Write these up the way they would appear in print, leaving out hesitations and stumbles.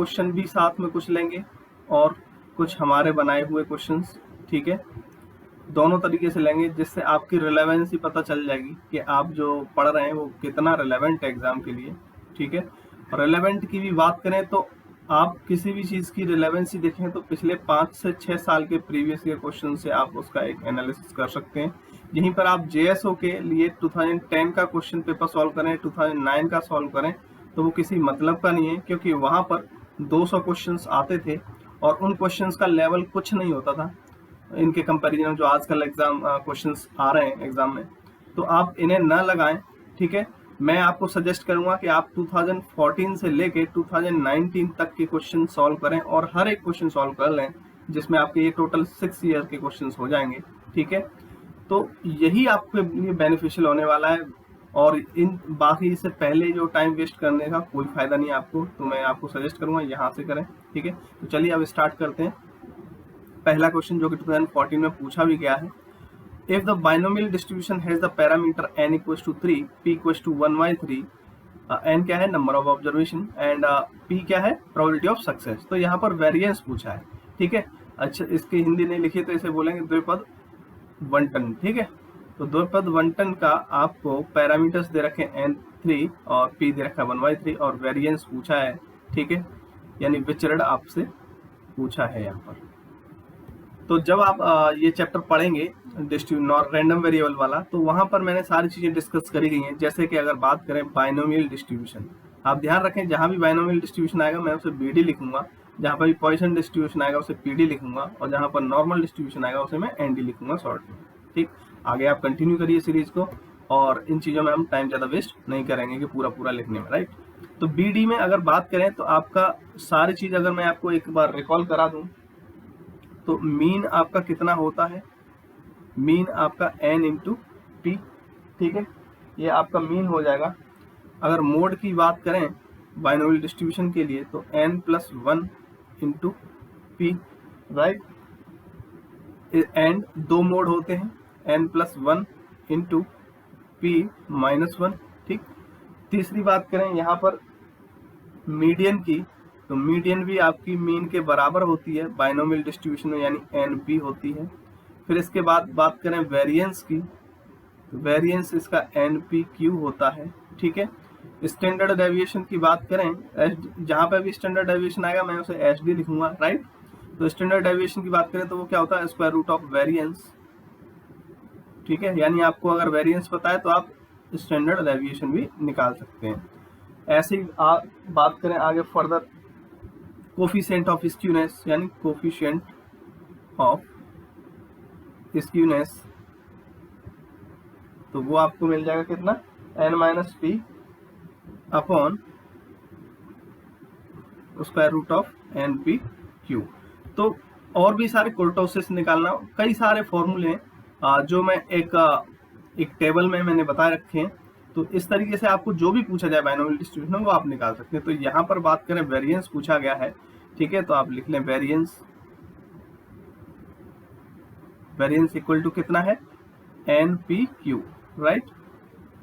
Question भी साथ में कुछ लेंगे और कुछ हमारे बनाए हुए क्वेश्चंस, ठीक है, दोनों तरीके से लेंगे, जिससे आपकी रिलेवेंसी पता चल जाएगी कि आप जो पढ़ रहे हैं वो कितना रिलेवेंट है एग्जाम के लिए, ठीक है। और रिलेवेंट की भी बात करें तो आप किसी भी चीज़ की रिलेवेंसी देखें तो पिछले 5 से 6 साल के प्रीवियस ईयर क्वेश्चन से आप उसका एक एनालिसिस कर सकते हैं। यहीं पर आप जेएसओ के लिए 2010 का क्वेश्चन पेपर सॉल्व करें, 2009 का सॉल्व करें, तो वो किसी मतलब का नहीं है, क्योंकि वहाँ पर 200 क्वेश्चंस आते थे और उन क्वेश्चंस का लेवल कुछ नहीं होता था इनके कंपैरिजन जो आजकल एग्जाम क्वेश्चंस आ रहे हैं एग्जाम में। तो आप इन्हें न लगाएं, ठीक है। मैं आपको सजेस्ट करूंगा कि आप 2014 से लेके 2019 तक के क्वेश्चन सॉल्व करें और हर एक क्वेश्चन सॉल्व कर लें, जिसमें आपके ये टोटल 6 ईयर के क्वेश्चंस हो जाएंगे, ठीक है। तो यही आपके लिए बेनिफिशियल होने वाला है और इन बाकी से पहले जो टाइम वेस्ट करने का कोई फायदा नहीं है आपको, तो मैं आपको सजेस्ट करूंगा यहाँ से करें, ठीक है। तो चलिए अब स्टार्ट करते हैं। पहला क्वेश्चन जो कि 2014 में पूछा भी गया है, if the binomial distribution has the parameter n equals to 3, p equals to 1/3, n क्या है, number of observation, and p क्या है, प्रोबेबिलिटी ऑफ सक्सेस। तो यहाँ पर वेरिएंस पूछा है, ठीक है। अच्छा, इसकी हिंदी नहीं लिखी तो इसे बोलेंगे द्विपद बंटन, ठीक है। तो द्विपद बंटन का आपको पैरामीटर्स दे रखे n3 और p दे रखा 1/3 और वेरिएंस पूछा है, ठीक है, यानी विचरण आपसे पूछा है यहाँ पर। तो जब आप ये चैप्टर पढ़ेंगे रैंडम वेरिएबल वाला, तो वहां पर मैंने सारी चीजें डिस्कस करी गई हैं। जैसे कि अगर बात करें बाइनोमियल डिस्ट्रीब्यूशन, आप ध्यान रखें जहां भी बाइनोमियल डिस्ट्रीब्यूशन आएगा मैं उसे बीडी लिखूंगा, जहां पर भी पॉइसन डिस्ट्रीब्यूशन आएगा उसे पीडी लिखूंगा और जहां पर नॉर्मल डिस्ट्रीब्यूशन आएगा उसे मैं एनडी लिखूंगा शॉर्ट में, ठीक। आगे आप कंटिन्यू करिए सीरीज को और इन चीजों में हम टाइम ज्यादा वेस्ट नहीं करेंगे कि पूरा पूरा लिखने में, राइट। तो बीडी में अगर बात करें तो आपका सारी चीज अगर मैं आपको एक बार रिकॉल करा दूं तो मीन आपका कितना होता है, मीन आपका n इंटू पी, ठीक है, ये आपका मीन हो जाएगा। अगर मोड की बात करें बाइनोमियल डिस्ट्रीब्यूशन के लिए तो n+1 into P, right. And दो मोड होते हैं, n+1 इंटू p-1, ठीक। तीसरी बात करें यहाँ पर मीडियन की, तो मीडियन भी आपकी मीन के बराबर होती है बाइनोमियल डिस्ट्रीब्यूशन में, यानी NP होती है। फिर इसके बाद बात करें वेरिएंस की, तो वेरिएंस इसका NPQ होता है, ठीक है। स्टैंडर्ड डेविएशन की बात करें, जहां पे भी स्टैंडर्ड डेविएशन आएगा मैं उसे SD लिखूंगा, राइट। तो स्टैंडर्ड डेविएशन की बात करें तो वो क्या होता है, स्क्वायर रूट ऑफ वेरिएंस, ठीक है। यानी आपको अगर वेरिएंस पता है तो आप स्टैंडर्ड डेविएशन भी निकाल सकते हैं। ऐसे ही बात करें आगे फर्दर कोफिशिएंट ऑफ स्क्यूनेस, यानी कोफिशिएंट ऑफ स्क्यूनेस, तो वो आपको मिल जाएगा कितना, n-p upon square root of NPQ। तो और भी सारे कुर्टोसिस निकालना, कई सारे फॉर्मूले हैं जो मैं एक टेबल में मैंने बता रखे हैं। तो इस तरीके से आपको जो भी पूछा जाए बाइनोमियल डिस्ट्रीब्यूशन वो आप निकाल सकते हैं। तो यहाँ पर बात करें वेरिएंस पूछा गया है, ठीक है, तो आप लिख लें वेरिएंस, वेरिएंस इक्वल टू कितना है, NPQ, राइट।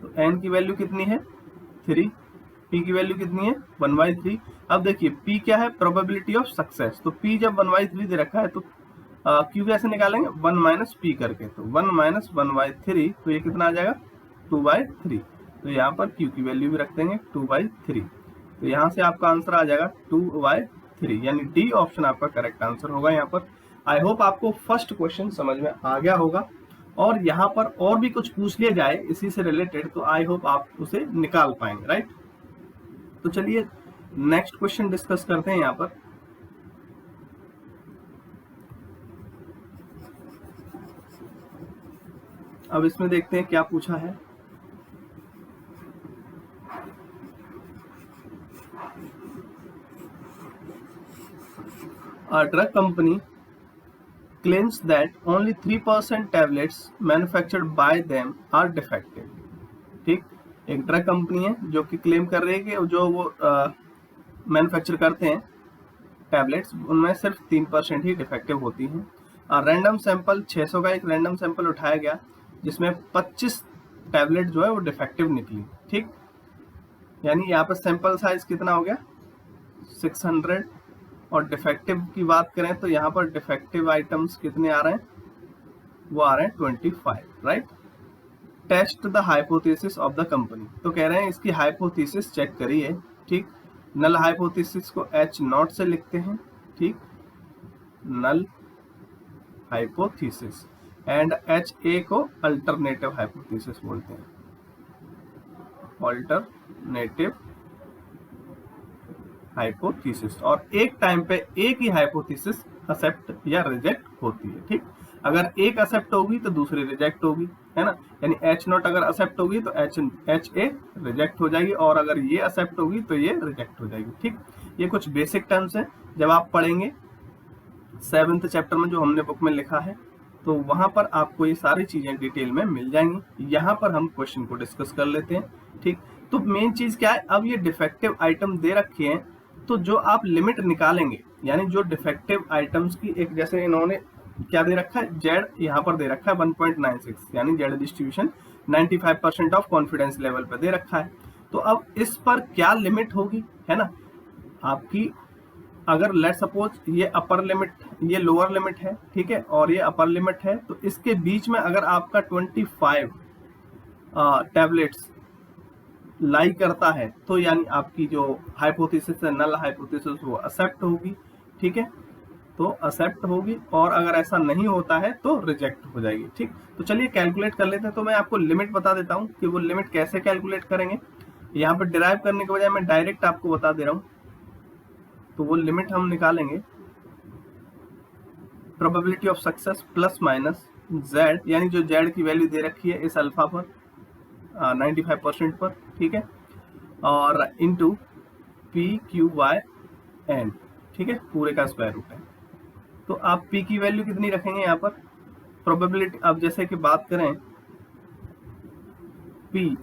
तो n की वैल्यू कितनी है 3, p की वैल्यू कितनी है 1/3। अब देखिए p क्या है, प्रोबेबिलिटी ऑफ सक्सेस, तो p जब 1/3 दे रखा है तो q कैसे निकालेंगे, 1 - p करके, तो 1 - 1/3, तो ये कितना आ जाएगा 2/3। तो यहाँ पर q की वैल्यू भी रख देंगे 2/3, तो यहाँ से आपका आंसर आ जाएगा 2/3, यानी डी ऑप्शन आपका करेक्ट आंसर होगा यहाँ पर। आई होप आपको फर्स्ट क्वेश्चन समझ में आ गया होगा और यहाँ पर और भी कुछ पूछ लिया जाए इसी से रिलेटेड तो आई होप आप उसे निकाल पाएंगे, राइट। तो चलिए नेक्स्ट क्वेश्चन डिस्कस करते हैं यहाँ पर। अब इसमें देखते हैं क्या पूछा है। A drug company claims that only 3% tablets manufactured by them are defective, ठीक। एक ड्रग कंपनी है जो कि क्लेम कर रही है कि जो वो मैन्युफैक्चर करते हैं टैबलेट्स उनमें सिर्फ 3% ही डिफेक्टिव होती हैं। रैंडम सैंपल 600 का एक रैंडम सैंपल उठाया गया जिसमें 25 टैबलेट जो है वो डिफेक्टिव निकली, ठीक। यानी यहाँ पर सैंपल साइज कितना हो गया 600 और डिफेक्टिव की बात करें तो यहाँ पर डिफेक्टिव आइटम्स कितने आ रहे हैं, वो आ रहे हैं 25, right. Test the hypothesis of the company, तो कह रहे हैं इसकी हाइपोथेसिस चेक करिए, ठीक। नल हाइपोथेसिस को H0 से लिखते हैं, ठीक, नल हाइपोथेसिस, एंड HA को अल्टरनेटिव हाइपोथेसिस बोलते हैं, अल्टरनेटिव हाइपोथेसिस। और एक टाइम पे एक ही हाइपोथेसिस एक्सेप्ट या रिजेक्ट होती है, ठीक। अगर एक एक्सेप्ट होगी तो दूसरी रिजेक्ट होगी, है ना। यानी H0 अगर एक्सेप्ट होगी तो HA रिजेक्ट हो जाएगी, और अगर ये एक्सेप्ट होगी तो ये रिजेक्ट हो जाएगी, ठीक। ये कुछ बेसिक टर्म्स हैं, जब आप पढ़ेंगे 7th चैप्टर में जो हमने बुक में लिखा है, तो वहां पर आपको ये सारी चीजें डिटेल में मिल जाएंगी। यहाँ पर हम क्वेश्चन को डिस्कस कर लेते हैं, ठीक। तो मेन चीज क्या है, अब ये डिफेक्टिव आइटम दे रखे हैं, तो जो आप लिमिट निकालेंगे, यानी जो डिफेक्टिव आइटम्स की एक, जैसे इन्होंने क्या दे रखा है, जेड यहाँ पर दे रखा है 1.96, यानी Z distribution 95% of confidence level पे दे रखा है। तो अब इस पर क्या लिमिट होगी, है ना, आपकी, अगर लेट सपोज ये अपर लिमिट, ये लोअर लिमिट है, ठीक है, और ये अपर लिमिट है, तो इसके बीच में अगर आपका 25 टैबलेट्स लाई करता है, तो यानी आपकी जो हाइपोथेसिस है, नल हाइपोथेसिस, वो एक्सेप्ट होगी, ठीक है, तो एक्सेप्ट होगी, और अगर ऐसा नहीं होता है तो रिजेक्ट हो जाएगी, ठीक। तो चलिए कैलकुलेट कर लेते हैं। तो मैं आपको लिमिट बता देता हूं कि वो लिमिट कैसे कैलकुलेट करेंगे। यहाँ पर डिराइव करने के बजाय मैं डायरेक्ट आपको बता दे रहा हूं। तो वो लिमिट हम निकालेंगे, probability of success plus minus Z, यानी जो जेड की वैल्यू दे रखी है इस अल्फा पर 95% पर, ठीक है, और इंटू PQYN, ठीक है, पूरे का स्क्वायर रूट है। तो आप P की वैल्यू कितनी रखेंगे यहाँ पर, प्रोबेबिलिटी, अब जैसे कि बात करें P,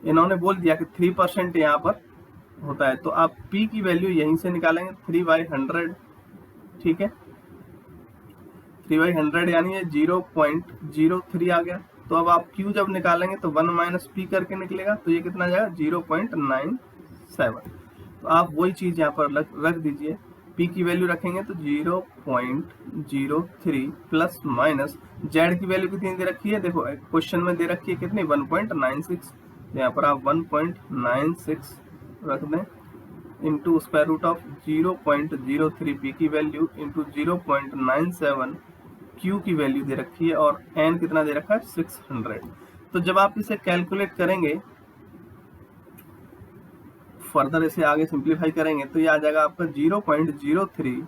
इन्होंने बोल दिया कि 3% यहाँ पर होता है, तो आप P की वैल्यू यहीं से निकालेंगे 3/100, ठीक है, 3/100 यानी ये 0.03 आ गया। तो अब आप Q जब निकालेंगे तो 1 माइनस P करके निकलेगा, तो ये कितना जाएगा 0.97। तो आप वही चीज यहाँ पर रख दीजिए, P की वैल्यू रखेंगे तो 0.03 प्लस माइनस जेड की वैल्यू कितनी दे रखी है, देखो क्वेश्चन में दे रखी है कितनी, 1.96, तो यहाँ पर आप 1.96 रख दें, into square root of 0.03 P की वैल्यू इंटू 0.97 Q की वैल्यू दे रखी है, और N कितना दे रखा है 600। तो जब आप इसे कैलकुलेट करेंगे, फर्दर इसे आगे सिंप्लीफाई करेंगे, तो ये आ जाएगा आपका 0.03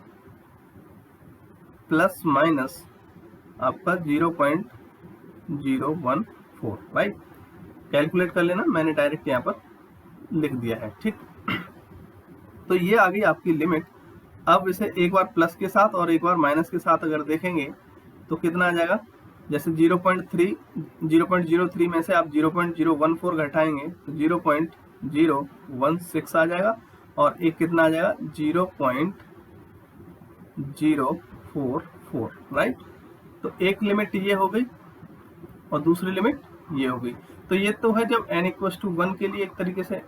प्लस माइनस आपका 0.014, राइट। कैलकुलेट कर लेना, मैंने डायरेक्ट यहाँ पर लिख दिया है, ठीक। तो ये आ गई आपकी लिमिट। अब इसे एक बार प्लस के साथ और एक बार माइनस के साथ अगर देखेंगे तो कितना आ जाएगा, जैसे 0.03 में से आप 0.014 घटाएंगे तो 0.016 आ जाएगा, और एक कितना आ जाएगा 0.044, राइट। तो एक लिमिट ये हो गई और दूसरी लिमिट ये हो गई। तो ये तो है जब n = 1 के लिए एक तरीके से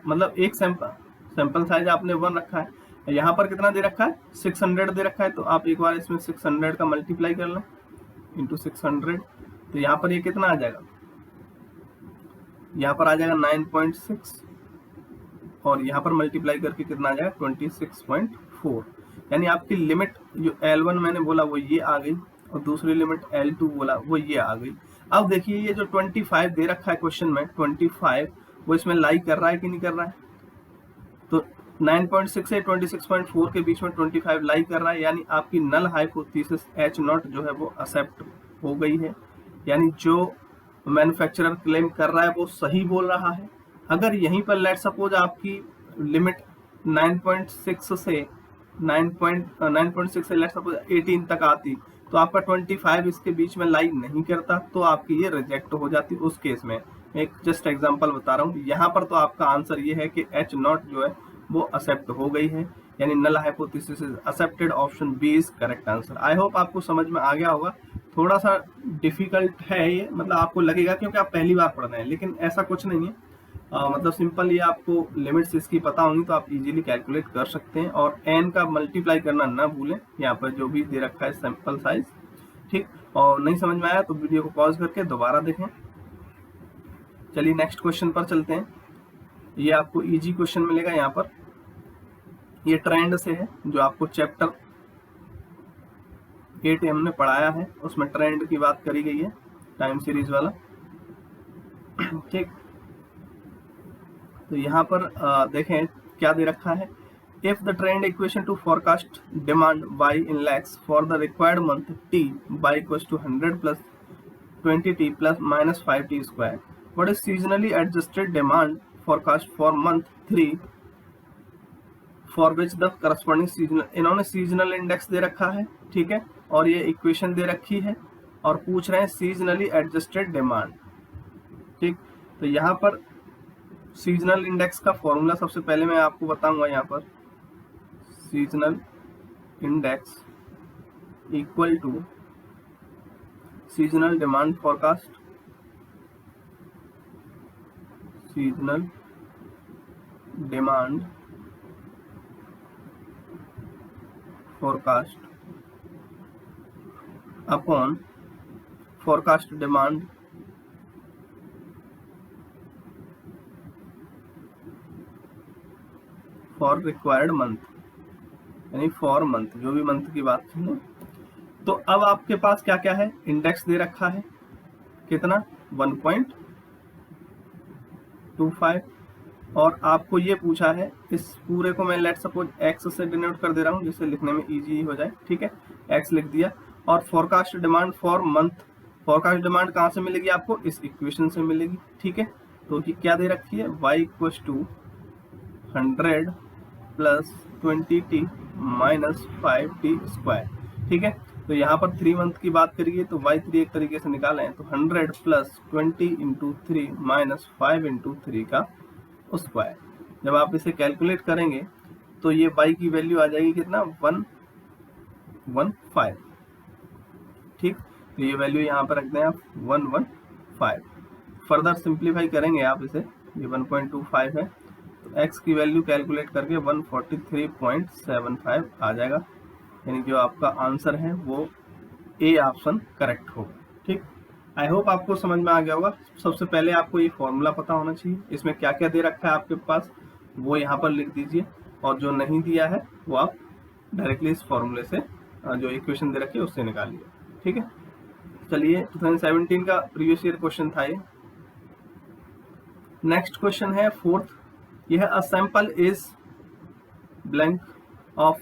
मतलब एक सैंपल साइज आपने 1 रखा है। यहाँ पर कितना दे रखा है 600 दे रखा है, तो आप एक बार इसमें 600 का मल्टीप्लाई कर लें इंटू 600, तो यहाँ पर ये कितना आ जाएगा, यहाँ पर आ जाएगा 9.6, और यहाँ पर मल्टीप्लाई करके कितना आ जाएगा 26.4। यानी आपकी लिमिट जो L1 मैंने बोला वो ये आ गई, और दूसरी लिमिट L2 बोला वो ये आ गई। अब देखिए ये जो 25 दे रखा है क्वेश्चन में, 25 वो इसमें लाई कर रहा है कि नहीं कर रहा है, तो 9.6 से 26.4 के बीच में 25 लाई कर रहा है, यानी आपकी नल हाइपोथेसिस H0 जो है वो एक्सेप्ट हो गई है, यानी जो मैन्युफैक्चरर क्लेम कर रहा है वो सही बोल रहा है। अगर यहीं पर लेट सपोज आपकी लिमिट 9.6 से 9.6 से लेट सपोज 18 तक आती, तो आपका 25 इसके बीच में लाई नहीं करता, तो आपकी ये रिजेक्ट हो जाती। उस केस में एक जस्ट एग्जांपल बता रहा हूँ। यहाँ पर तो आपका आंसर ये है कि H0 जो है वो एक्सेप्ट हो गई है, यानी null hypothesis is accepted, option B is correct answer. I hope आपको समझ में आ गया होगा। थोड़ा सा डिफिकल्ट है ये, मतलब आपको लगेगा क्योंकि आप पहली बार पढ़ रहे हैं, लेकिन ऐसा कुछ नहीं है। मतलब सिंपल, ये आपको लिमिट्स इसकी पता होंगी तो आप इजीली कैलकुलेट कर सकते हैं। और n का मल्टीप्लाई करना ना भूलें, यहाँ पर जो भी दे रखा है सैंपल साइज, ठीक। और नहीं समझ में आया तो वीडियो को पॉज करके दोबारा देखें। चलिए नेक्स्ट क्वेश्चन पर चलते हैं। ये आपको इजी क्वेश्चन मिलेगा यहाँ पर। ये ट्रेंड से है, जो आपको चैप्टर 8 हमने पढ़ाया है उसमें ट्रेंड की बात करी गई है, टाइम सीरीज वाला, ठीक। तो यहाँ पर देखें क्या दे रखा है। If the trend equation to forecast demand y in lakhs for the required month t y equals to 100 plus 20t plus minus 5t square, what is seasonally adjusted demand forecast for month 3 for which the corresponding seasonal, इन्होंने seasonal index दे रखा है, ठीक है, और ये equation दे रखी है और पूछ रहे हैं सीजनली एडजस्टेड डिमांड, ठीक। तो यहाँ पर सीजनल इंडेक्स का फॉर्मूला सबसे पहले मैं आपको बताऊंगा। यहाँ पर seasonal index equal to seasonal demand forecast, seasonal demand forecast upon forecast demand for required month, यानी फॉर मंथ, जो भी मंथ की बात सुनो। तो अब आपके पास क्या क्या है, इंडेक्स दे रखा है कितना 1.25, और आपको ये पूछा है, इस पूरे को मैं लेट सपोज x से डिनोट कर दे रहा हूँ जिससे लिखने में इजी हो जाए, ठीक है, x लिख दिया। और forecast demand for month, forecast demand कहाँ से मिलेगी आपको, इस इक्वेशन से मिलेगी, ठीक है। तो ये क्या दे रखी है, y equals to 100 plus 20t minus 5t square, ठीक है। तो यहाँ पर 3 मंथ की बात करिए तो y3 एक तरीके से निकालें तो 100 प्लस 20 इंटू 3 माइनस 5 इंटू 3 का स्क्वायर। जब आप इसे कैलकुलेट करेंगे तो ये y की वैल्यू आ जाएगी कितना 115, ठीक। तो ये वैल्यू यहाँ पर रख दें आप 115। फर्दर सिंप्लीफाई करेंगे आप इसे, ये 1.25 है तो x की वैल्यू कैलकुलेट करके 143.75 आ जाएगा, यानी जो आपका आंसर है वो ए ऑप्शन करेक्ट होगा, ठीक। आई होप आपको समझ में आ गया होगा। सबसे पहले आपको ये फॉर्मूला पता होना चाहिए, इसमें क्या क्या दे रखा है आपके पास वो यहाँ पर लिख दीजिए, और जो नहीं दिया है वो आप डायरेक्टली इस फॉर्मूले से जो इक्वेशन दे रखी है उससे निकालिए, ठीक है। चलिए 2017 का प्रीवियस ईयर क्वेश्चन था ये। नेक्स्ट क्वेश्चन है फोर्थ, यह a sample is blank of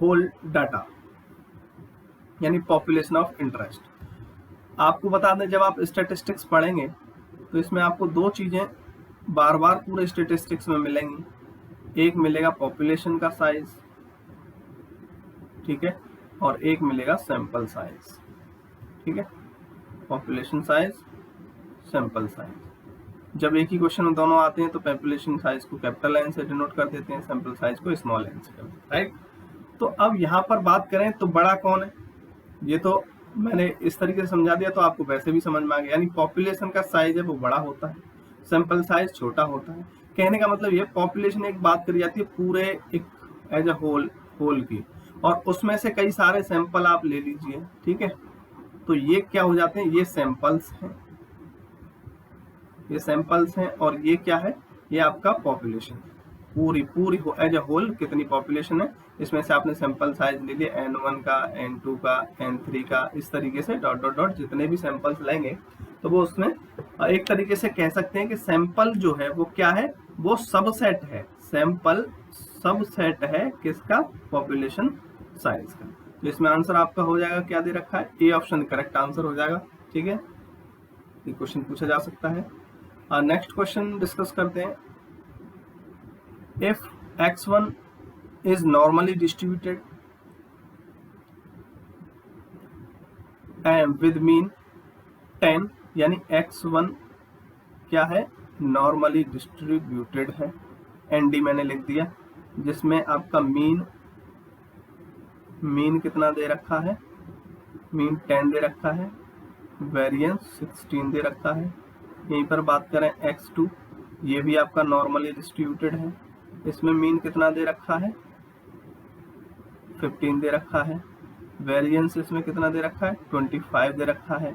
whole data, यानी पॉपुलेशन ऑफ इंटरेस्ट। आपको बता दें जब आप स्टैटिस्टिक्स पढ़ेंगे तो इसमें आपको दो चीजें बार बार पूरे स्टैटिस्टिक्स में मिलेंगी, एक मिलेगा पॉपुलेशन का साइज, ठीक है, और एक मिलेगा सैंपल साइज, ठीक है, पॉपुलेशन साइज, सैंपल साइज। जब एक ही क्वेश्चन में दोनों आते हैं तो पॉपुलेशन साइज को कैपिटल एन से डिनोट कर देते हैं, सैंपल साइज को स्मॉल एन से करते हैं, राइट। तो अब यहाँ पर बात करें तो बड़ा कौन है, ये तो मैंने इस तरीके से समझा दिया तो आपको वैसे भी समझ में आ गया, यानी पॉपुलेशन का साइज है वो बड़ा होता है, सैंपल साइज छोटा होता है। कहने का मतलब ये पॉपुलेशन एक बात करी जाती है पूरे एक एज अ होल की, और उसमें से कई सारे सैंपल आप ले लीजिए, ठीक है। तो ये क्या हो जाते हैं, ये सैंपल्स हैं, ये सैंपल्स हैं, और ये क्या है, ये आपका पॉपुलेशन है, पूरी एज अ होल कितनी पॉपुलेशन है, इसमें से आपने सैंपल साइज ले लिया N1 का, N2 का, N3 का, इस तरीके से डॉट डॉट डॉट जितने भी सैंपल्स लेंगे तो वो उसमें एक तरीके से कह सकते हैं कि सैंपल जो है वो क्या है, वो सबसेट है, सैंपल सबसेट है किसका, पॉपुलेशन साइज का। तो इसमें आंसर आपका हो जाएगा, क्या दे रखा है, ए ऑप्शन करेक्ट आंसर हो जाएगा, ठीक है। ये क्वेश्चन पूछा जा सकता है। नेक्स्ट क्वेश्चन डिस्कस करते हैं। If x1 is normally distributed and with mean 10, यानी x1 क्या है, नॉर्मली डिस्ट्रीब्यूटेड है, nd मैंने लिख दिया, जिसमें आपका मीन कितना दे रखा है, मीन 10 दे रखा है, वेरिएंस 16 दे रखा है। यहीं पर बात करें x2 ये भी आपका नॉर्मली डिस्ट्रीब्यूटेड है। इसमें मीन कितना दे रखा है, 15 दे रखा है। वेरिएंस इसमें कितना दे रखा है, 25 दे रखा है।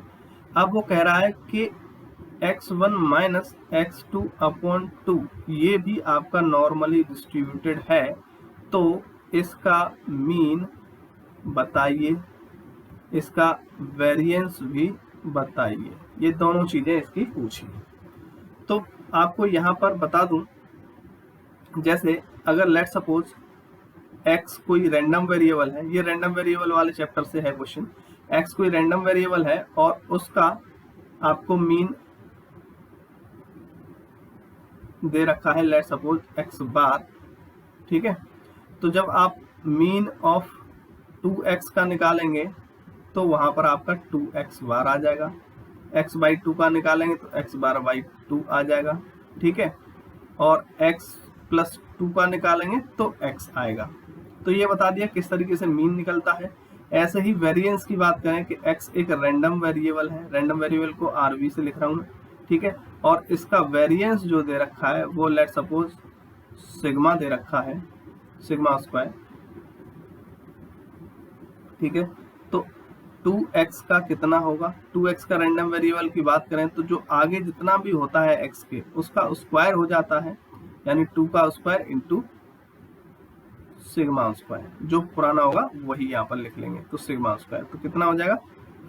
अब वो कह रहा है कि x1 माइनस x2 अपॉन 2 ये भी आपका नॉर्मली डिस्ट्रीब्यूटेड है, तो इसका मीन बताइए, इसका वेरिएंस भी बताइए। ये दोनों चीजें इसकी पूछी। तो आपको यहाँ पर बता दूं, जैसे अगर लेट सपोज x कोई रैंडम वेरिएबल है, ये रैंडम वेरिएबल वाले चैप्टर से है क्वेश्चन। x कोई रैंडम वेरिएबल है और उसका आपको मीन दे रखा है लेट सपोज x बार, ठीक है। तो जब आप मीन ऑफ 2x का निकालेंगे तो वहां पर आपका 2x बार आ जाएगा। x बाई 2 का निकालेंगे तो x बार बाई 2 आ जाएगा, ठीक है। और x प्लस 2 का निकालेंगे तो x आएगा। तो ये बता दिया किस तरीके से मीन निकलता है। ऐसे ही वेरिएंस की बात करें कि x एक रैंडम वेरिएबल है, रैंडम वेरिएबल को RV से लिख रहा हूँ, ठीक है। और इसका वेरिएंस जो दे रखा है वो लेट सपोज सिग्मा दे रखा है, सिग्मा स्क्वायर, ठीक है। तो 2x का कितना होगा, 2x का रैंडम वेरिएबल की बात करें तो जो आगे जितना भी होता है x के उसका स्क्वायर हो जाता है, यानी 2 का स्क्वायर इंटू सिग्मा स्क्वायर, जो पुराना होगा वही यहाँ पर लिख लेंगे। तो सिग्मा स्क्वायर तो कितना हो जाएगा,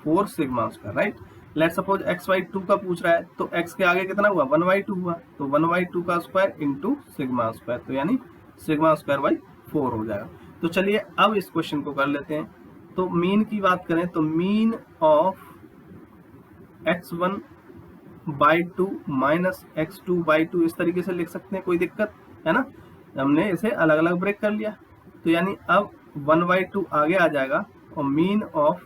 4 sigma square, right. Let suppose x by 2 का पूछ रहा है तो x के आगे कितना हुआ, 1 बाई 2 हुआ, तो 1 बाई 2 का स्क्वायर इंटू सिग्मा स्क्वायर, तो यानी सिग्मा स्क्वायर बाई 4 हो जाएगा। तो चलिए अब इस क्वेश्चन को कर लेते हैं। तो मीन की बात करें तो mean of x1 by 2 minus x2 by 2 इस तरीके से लिख सकते हैं, कोई दिक्कत है ना। हमने इसे अलग अलग ब्रेक कर लिया, तो यानी अब 1 बाई 2 आगे आ जाएगा और मीन ऑफ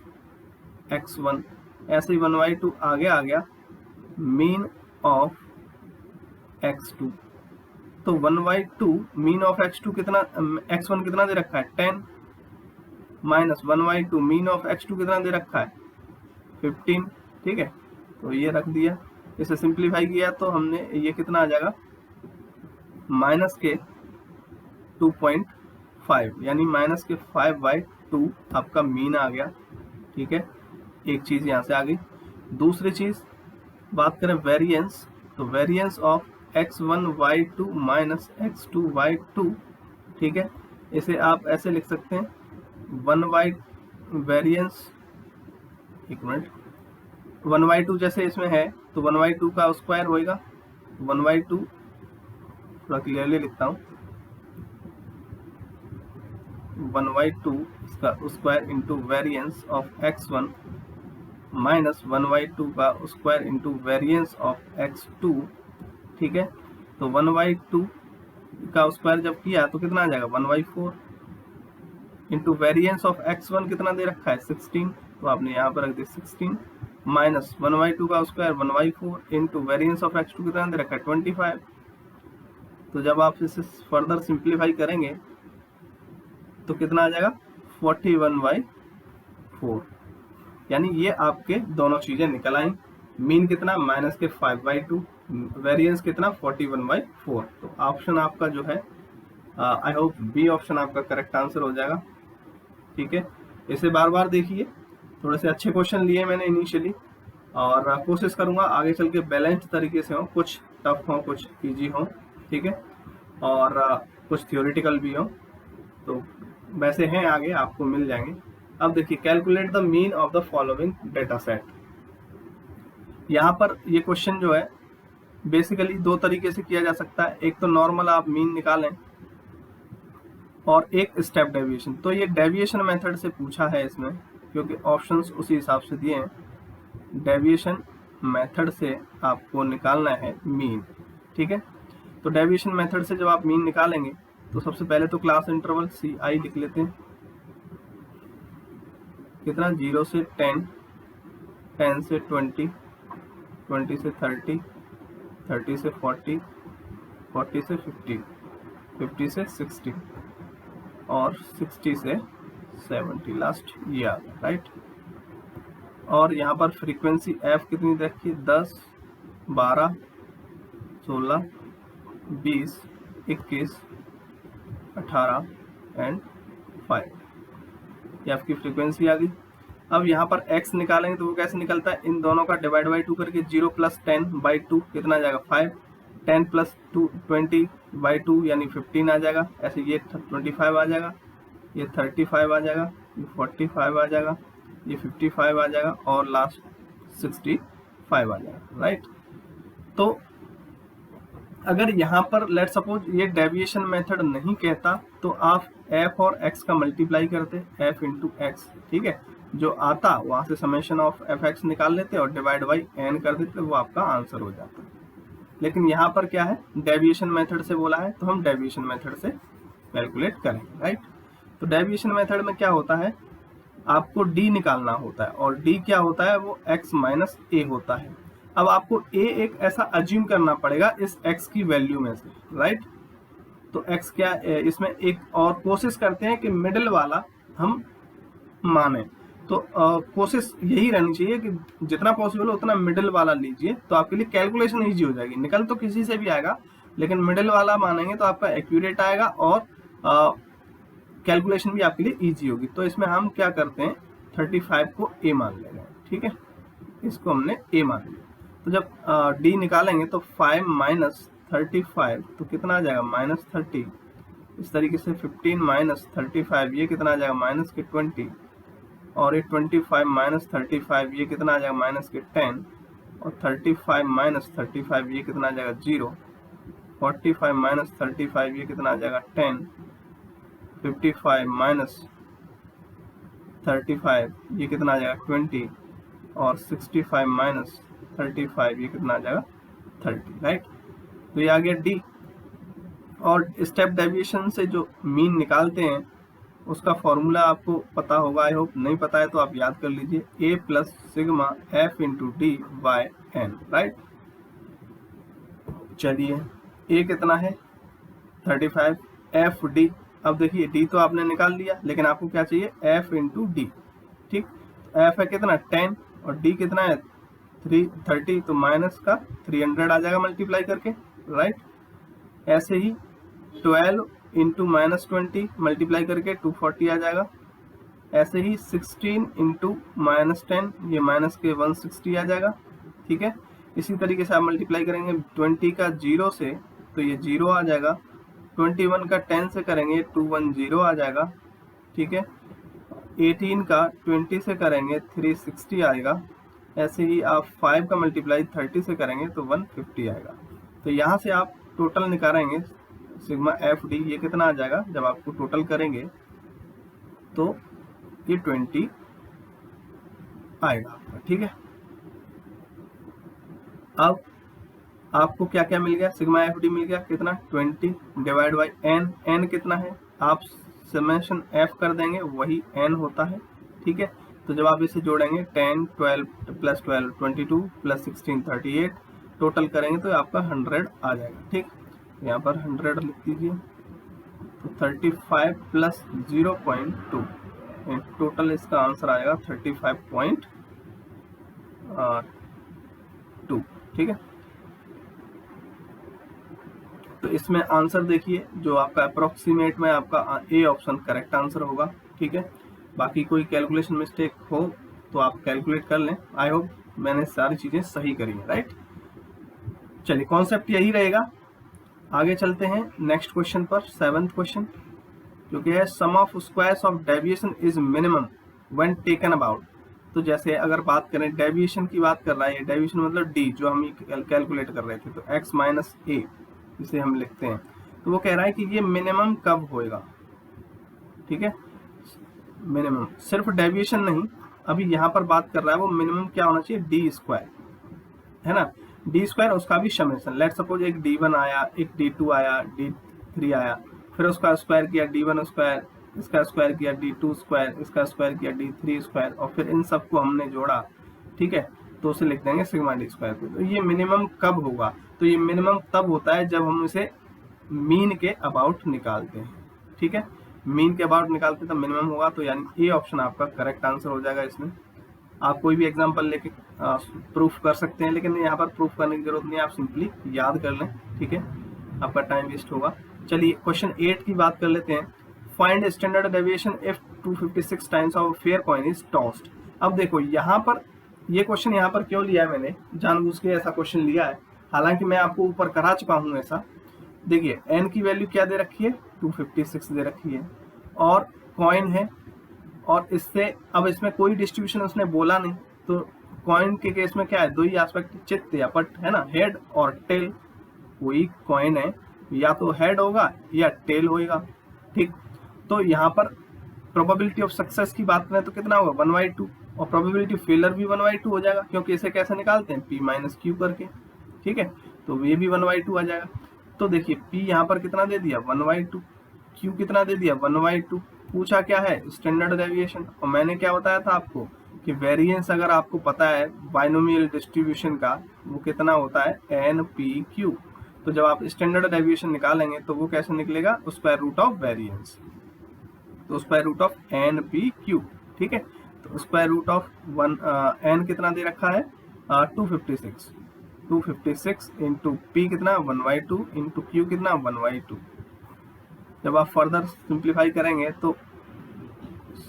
x1 ऐसे ही 1 बाई 2 आगे आ गया, मीन ऑफ x2। तो 1 बाई 2 मीन ऑफ x2 कितना, x1 कितना दे रखा है 10, minus 1 by 2 mean of x2 कितना दे रखा है 15, ठीक है। तो ये रख दिया, इसे सिंप्लीफाई किया तो हमने ये कितना आ जाएगा माइनस के 2.5, यानी माइनस के 5 बाई 2 आपका मीन आ गया, ठीक है। एक चीज यहाँ से आ गई। दूसरी चीज बात करें वेरिएंस, तो variance of x1 by 2 minus x2 by 2, ठीक है। इसे आप ऐसे लिख सकते हैं 1 बाई वेरिएंस, एक मिनट, 1 बाई 2 जैसे इसमें है तो 1 बाई 2 का स्क्वायर होएगा, 1 बाई 2 थोड़ा क्लियरली लिखता हूँ, 1 बाई 2 इसका square into variance of x1 minus 1 by 2 का square into variance of x2, ठीक है। तो 1 बाई 2 का स्क्वायर जब किया तो कितना आ जाएगा 1 by 4 into variance of x1 कितना दे रखा है 16, तो आपने यहाँ पर रख दिया 16 माइनस 1 बाई 2 का square 1 by 4 into variance of x2 कितना दे रखा है 25। तो जब आप इसे फर्दर सिंप्लीफाई करेंगे तो कितना आ जाएगा 41 बाई 4, यानी ये आपके दोनों चीजें निकल आई। मीन कितना माइनस के 5 बाई 2, वेरिएंस कितना 41 बाई 4। तो ऑप्शन आपका जो है आई होप बी ऑप्शन आपका करेक्ट आंसर हो जाएगा, ठीक है। इसे बार बार देखिए, थोड़े से अच्छे क्वेश्चन लिए मैंने इनिशियली, और कोशिश करूंगा आगे चल के बैलेंस्ड तरीके से हो, कुछ टफ हो कुछ इजी हो, ठीक है, और कुछ थियोरिटिकल भी हो, तो वैसे हैं आगे आपको मिल जाएंगे। अब देखिए calculate the mean of the following data set. यहाँ पर ये क्वेश्चन जो है बेसिकली दो तरीके से किया जा सकता है, एक तो नॉर्मल आप मीन निकालें और एक स्टेप डेविएशन। तो ये डेविएशन मेथड से पूछा है इसमें, क्योंकि ऑप्शंस उसी हिसाब से दिए हैं। डेविएशन मेथड से आपको निकालना है मीन, ठीक है। तो डेविएशन मेथड से जब आप मीन निकालेंगे तो सबसे पहले तो क्लास इंटरवल CI लिख लेते हैं, कितना 0 से 10, 10 से 20, 20 से 30, 30 से 40, 40 से 50, 50 से 60 और 60 से 70, लास्ट ये आ गया, राइट। और यहाँ पर फ्रीक्वेंसी f कितनी रखी 10, 12, 16, 20, 21, 18 एंड 5, ये आपकी फ्रीक्वेंसी आ गई। अब यहाँ पर x निकालेंगे तो वो कैसे निकलता है, इन दोनों का डिवाइड बाई 2 करके 0 + 10/2 कितना आ जाएगा 5, 10 + 2 20/2 यानी 15 आ जाएगा। ऐसे ये 25 आ जाएगा, ये 35 आ जाएगा, ये 45 आ जाएगा, ये 55 आ जाएगा और लास्ट 65 आ जाएगा, राइट। तो अगर यहाँ पर लेट सपोज ये डेविएशन मेथड नहीं कहता तो आप f और x का मल्टीप्लाई करते, f इंटू एक्स, ठीक है, जो आता वहां से समेशन ऑफ fx निकाल लेते और डिवाइड बाई n कर देते, वो आपका आंसर हो जाता। लेकिन यहाँ पर क्या है, डेविएशन मेथड से बोला है तो हम डेविएशन मेथड से कैलकुलेट करेंगे, राइट। तो डेविएशन मेथड में क्या होता है, आपको d निकालना होता है और d क्या होता है, वो x माइनस a होता है। अब आपको a एक ऐसा अज्यूम करना पड़ेगा इस x की वैल्यू में से, राइट। तो x क्या, इसमें एक और कोशिश करते हैं कि मिडिल वाला हम माने, तो कोशिश यही रहनी चाहिए कि जितना पॉसिबल हो उतना मिडिल वाला लीजिए, तो आपके लिए कैलकुलेशन ईजी हो जाएगी। निकल तो किसी से भी आएगा, लेकिन मिडिल वाला मानेंगे तो आपका एक्यूरेट आएगा और कैलकुलेशन भी आपके लिए ईजी होगी। तो इसमें हम क्या करते हैं, 35 को a मान ले रहे हैं, ठीक है, इसको हमने a मान लिया। तो जब d निकालेंगे तो 5 माइनस 35 तो कितना आ जाएगा -30, इस तरीके से 15 माइनस 35 ये कितना आ जाएगा -20, और ये 25 माइनस 35 ये कितना आ जाएगा -10, और 35 माइनस 35 ये कितना आ जाएगा 0, 45 माइनस 35 ये कितना आ जाएगा 10, 55 माइनस 35 ये कितना आ जाएगा 20, और 65 माइनस 35 ये कितना आ जाएगा 30, राइट। तो ये आ गया d। और स्टेप डेविएशन से जो मीन निकालते हैं उसका फॉर्मूला आपको पता होगा, आई होप। नहीं पता है तो आप याद कर लीजिए, a plus sigma f into D by N, right. चलिए a कितना है 35, f d, अब देखिए d तो आपने निकाल लिया, लेकिन आपको क्या चाहिए f इंटू डी, ठीक। f है कितना 10 और d कितना है 30, तो माइनस का 300 आ जाएगा मल्टीप्लाई करके, राइट। ऐसे ही 12 इंटू -20 मल्टीप्लाई करके 240 आ जाएगा। ऐसे ही 16 इंटू -10 ये माइनस के 160 आ जाएगा, ठीक है। इसी तरीके से आप मल्टीप्लाई करेंगे 20 का 0 से तो ये 0 आ जाएगा, 21 का 10 से करेंगे 210 आ जाएगा, ठीक है। 18 का 20 से करेंगे 360 आएगा। ऐसे ही आप 5 का मल्टीप्लाई 30 से करेंगे तो 150 आएगा। तो यहाँ से आप टोटल निकालेंगे सिग्मा एफ डी, ये कितना आ जाएगा, जब आपको टोटल करेंगे तो ये 20 आएगा, ठीक है। अब आपको क्या क्या मिल गया, सिग्मा एफ डी मिल गया कितना 20 डिवाइड बाई एन, एन कितना है आप समेशन एफ कर देंगे वही एन होता है, ठीक है। तो जब आप इसे जोड़ेंगे 10 12 प्लस 12 22 प्लस 16 38 टोटल करेंगे तो आपका 100 आ जाएगा, ठीक। यहाँ पर 100 लिख दीजिए, तो 35 प्लस 0.2 टोटल इसका आंसर आएगा 35.2, ठीक है। तो इसमें आंसर देखिए जो आपका अप्रोक्सीमेट में आपका ए ऑप्शन करेक्ट आंसर होगा, ठीक है। बाकी कोई कैलकुलेशन मिस्टेक हो तो आप कैलकुलेट कर लें। आई होप मैंने सारी चीजें सही करी हैं, राइट। चलिए कॉन्सेप्ट यही रहेगा। आगे चलते हैं नेक्स्ट क्वेश्चन पर, 7th क्वेश्चन जो कि है sum of squares of deviation is minimum when taken about. तो जैसे अगर बात करें डेविएशन की बात कर रहा है, डेविएशन मतलब डी जो हम कैलकुलेट कर रहे थे, तो x माइनस ए इसे हम लिखते हैं। तो वो कह रहा है कि ये मिनिमम कब होएगा, ठीक है। मिनिमम सिर्फ डेविएशन नहीं, अभी यहाँ पर बात कर रहा है वो मिनिमम क्या होना चाहिए, डी स्क्वायर, है ना। डी स्क्वायर उसका भी समेशन, लेट सपोज एक d1 आया, एक d2 आया, d3 आया, फिर उसका स्क्वायर किया d1 स्क्वायर, इसका स्क्वायर किया d2 स्क्वायर, इसका स्क्वायर किया d3 स्क्वायर, और फिर इन सबको हमने जोड़ा, ठीक है, तो उसे लिख देंगे सिग्मा डी स्क्वायर पे। तो ये मिनिमम कब होगा, तो ये मिनिमम तब होता है जब हम इसे मीन के अबाउट निकालते हैं, ठीक है। मीन के अबाउट निकालते तब मिनिमम होगा, तो यानी ए ऑप्शन आपका करेक्ट आंसर हो जाएगा। इसमें आप कोई भी एग्जांपल लेके प्रूफ कर सकते हैं, लेकिन यहाँ पर प्रूफ करने की जरूरत नहीं है, आप सिंपली याद कर लें, ठीक है। आपका टाइम वेस्ट होगा। चलिए क्वेश्चन 8 की बात कर लेते हैं। Find standard deviation if 256 times of fair coin is tossed. अब देखो यहाँ पर ये क्वेश्चन यहाँ पर क्यों लिया है, मैंने जानबूझ के ऐसा क्वेश्चन लिया है, हालांकि मैं आपको ऊपर करा चुका हूँ ऐसा। देखिए n की वैल्यू क्या दे रखी है, 256 दे रखी है, और कॉइन है, और इससे अब इसमें कोई डिस्ट्रीब्यूशन उसने बोला नहीं, तो कॉइन के केस में क्या है, दो ही एस्पेक्ट, चित्त या पट, है ना, हेड और टेल। कोई कॉइन है या तो हेड होगा या टेल होगा, ठीक। तो यहाँ पर प्रोबेबिलिटी ऑफ सक्सेस की बात करें तो कितना होगा, 1/2, और प्रोबेबिलिटी फेलर भी 1/2 हो जाएगा, क्योंकि इसे कैसे निकालते हैं, p माइनस क्यू करके, ठीक है। तो ये भी 1/2 आ जाएगा। तो देखिए p यहाँ पर कितना दे दिया, 1/2, q कितना दे दिया, 1/2। पूछा क्या है, स्टैंडर्ड डेविएशन, और मैंने क्या बताया था आपको कि वेरिएंस अगर आपको पता है बाइनोमियल डिस्ट्रीब्यूशन का, वो कितना होता है, NPQ। तो जब आप स्टैंडर्ड डेविएशन निकालेंगे तो वो कैसे निकलेगा, स्क्वायर रूट ऑफ वेरिएंस, तो स्क्वायर रूट ऑफ NPQ, ठीक है। तो स्क्वायर रूट ऑफ n कितना दे रखा है, 256 इंटू p कितना 1/2 इंटू q कितना 1/2। जब आप फर्दर सिंप्लीफाई करेंगे तो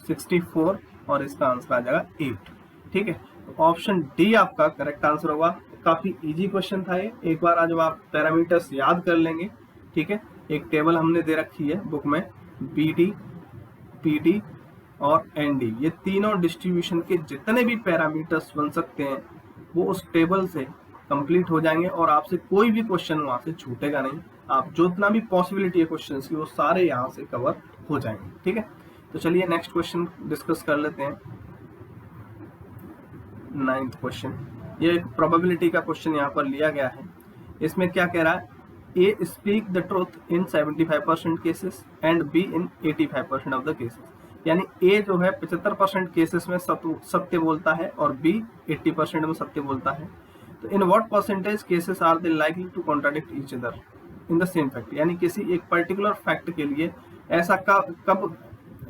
64 और इसका आंसर आ जाएगा 8, ठीक है। तो ऑप्शन डी आपका करेक्ट आंसर होगा। काफी इजी क्वेश्चन था ये, एक बार आज आप पैरामीटर्स याद कर लेंगे, ठीक है। एक टेबल हमने दे रखी है बुक में, BD, PD और ND, ये तीनों डिस्ट्रीब्यूशन के जितने भी पैरामीटर्स बन सकते हैं वो उस टेबल से कंप्लीट हो जाएंगे, और आपसे कोई भी क्वेश्चन वहां से छूटेगा नहीं। आप जितना भी पॉसिबिलिटी है क्वेश्चन की वो सारे यहाँ से कवर हो जाएंगे, ठीक है। तो चलिए नेक्स्ट क्वेश्चन डिस्कस कर लेते हैं। 9th क्वेश्चन, ये प्रोबेबिलिटी का क्वेश्चन यहाँ पर लिया गया है। इसमें क्या कह रहा है, A speak the truth in 75% cases and B in 85% of the cases. यानी A जो है 75% केसेस में सत्य बोलता है और B 80% में सत्य बोलता है। तो in what percentage cases are they likely to contradict each other in the same fact. यानी किसी एक पर्टिकुलर फैक्ट के लिए ऐसा कब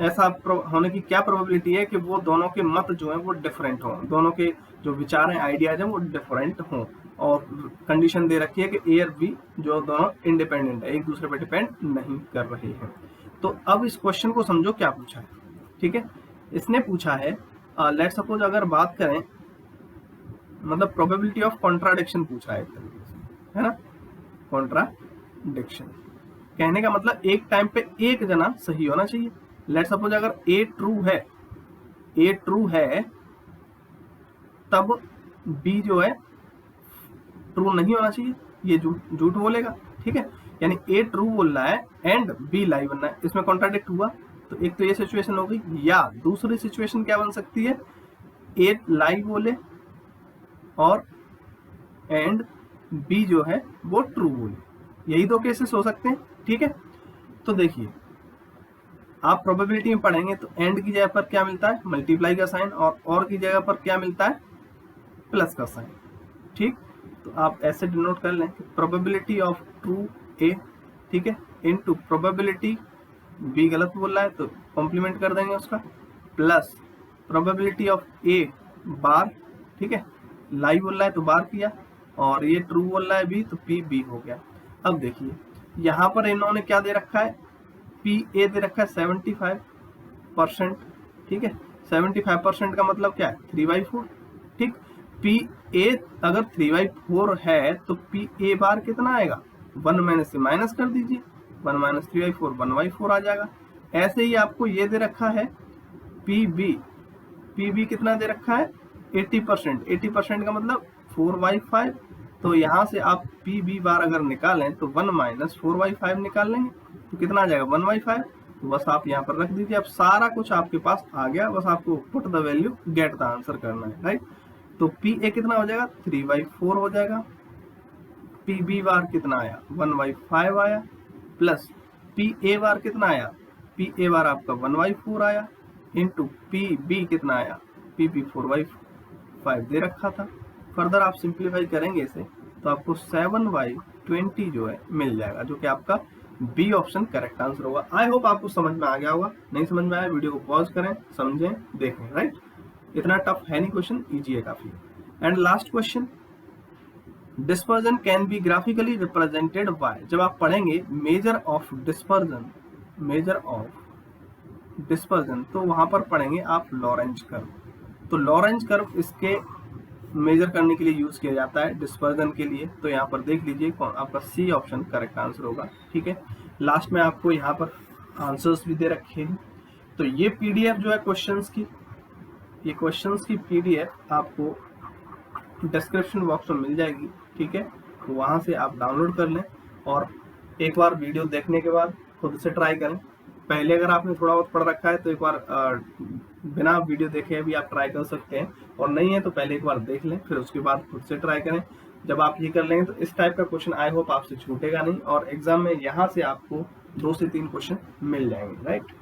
ऐसा होने की क्या प्रोबेबिलिटी है कि वो दोनों के मत जो है वो डिफरेंट हों, दोनों के जो विचार हैं, आइडियाज हैं, वो डिफरेंट हों, और कंडीशन दे रखी है कि ए और बी जो दोनों इंडिपेंडेंट है, एक दूसरे पे डिपेंड नहीं कर रहे हैं। तो अब इस क्वेश्चन को समझो क्या पूछा है, ठीक है। इसने पूछा है, लेट सपोज अगर बात करें, मतलब प्रोबेबिलिटी ऑफ कॉन्ट्राडिक्शन पूछा है एक तरीके से, है ना, कॉन्ट्राडिक्शन कहने का मतलब एक टाइम पे एक जना सही होना चाहिए। लेट सपोज अगर A ट्रू है तब B जो है ट्रू नहीं होना चाहिए, ये झूठ बोलेगा, ठीक है। यानी A ट्रू बोल रहा है एंड B लाई बनना है, इसमें कॉन्ट्राडिक्ट हुआ। तो एक तो ये सिचुएशन हो गई, या दूसरी सिचुएशन क्या बन सकती है, A लाई बोले और एंड B जो है वो ट्रू बोले, यही दो केसेस हो सकते हैं, ठीक है। तो देखिए आप प्रोबेबिलिटी में पढ़ेंगे तो एंड की जगह पर क्या मिलता है, मल्टीप्लाई का साइन, और की जगह पर क्या मिलता है, प्लस का साइन, ठीक। तो आप ऐसे डिनोट कर लें कि प्रोबेबिलिटी ऑफ ट्रू A, ठीक है, इनटू प्रोबेबिलिटी B गलत बोल रहा है तो कॉम्प्लीमेंट कर देंगे उसका, प्लस प्रोबेबिलिटी ऑफ A बार, ठीक है, लाई बोल रहा है तो बार किया, और ये ट्रू बोल रहा है B तो PB हो गया। अब देखिए यहाँ पर इन्होंने क्या दे रखा है, PA दे रखा है 75%, ठीक है। 75% का मतलब क्या है, 3/4, ठीक। PA अगर 3/4 है तो PA बार कितना आएगा, 1 माइनस से माइनस कर दीजिए, 1 माइनस 3/4 1/4 आ जाएगा। ऐसे ही आपको ये दे रखा है PB कितना दे रखा है, 80% का मतलब 4/5। तो यहाँ से आप PB बार अगर निकालें तो 1 माइनस 4/5 निकाल लेंगे तो कितना आ जाएगा, 1/5। तो बस आप यहाँ पर रख दीजिए, अब सारा कुछ आपके पास आ गया, बस आपको put the value get the answer करना है, राइट। तो PA कितना हो जाएगा, 3/4 हो जाएगा। PB बार कितना आया, 1/5 आया, प्लस PA बार कितना आया, PA बार आपका 1/4 आया, इंटू PB कितना आया, PB 4/5 दे रखा था। फर्दर आप सिंप्लीफाई करेंगे इसे तो आपको 7/20 जो है मिल जाएगा, जो कि आपका बी ऑप्शन करेक्ट आंसर होगा। आई होप आपको समझ में आ गया होगा, नहीं समझ में आया वीडियो को पॉज करें, समझें, देखें, राइट। इतना टफ है नहीं क्वेश्चन, इजी है काफी। And last question dispersion can be graphically represented by, जब आप पढ़ेंगे measure of dispersion, measure of dispersion, तो वहां पर पढ़ेंगे आप लॉरेंज कर्व। तो लॉरेंज कर्व इसके मेजर करने के लिए यूज किया जाता है डिस्पर्जन के लिए। तो यहाँ पर देख लीजिए आपका सी ऑप्शन करेक्ट आंसर होगा। ठीक है, लास्ट में आपको यहाँ पर आंसर्स भी दे रखे हैं। तो ये पीडीएफ जो है क्वेश्चंस की, ये क्वेश्चंस की पीडीएफ आपको डिस्क्रिप्शन बॉक्स में मिल जाएगी। ठीक है, तो वहां से आप डाउनलोड कर लें और एक बार वीडियो देखने के बाद खुद से ट्राई करें। पहले अगर आपने थोड़ा बहुत पढ़ रखा है तो एक बार बिना वीडियो देखे भी आप ट्राई कर सकते हैं, और नहीं है तो पहले एक बार देख लें, फिर उसके बाद खुद से ट्राई करें। जब आप ये कर लेंगे तो इस टाइप का क्वेश्चन आई होप आपसे छूटेगा नहीं, और एग्जाम में यहाँ से आपको 2 से 3 क्वेश्चन मिल जाएंगे। Right,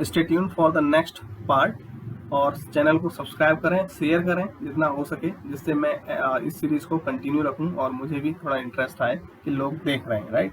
stay tuned for the next part, और चैनल को सब्सक्राइब करें, शेयर करें जितना हो सके, जिससे मैं इस सीरीज को कंटिन्यू रखूं और मुझे भी थोड़ा इंटरेस्ट आए कि लोग देख रहे हैं। राइट।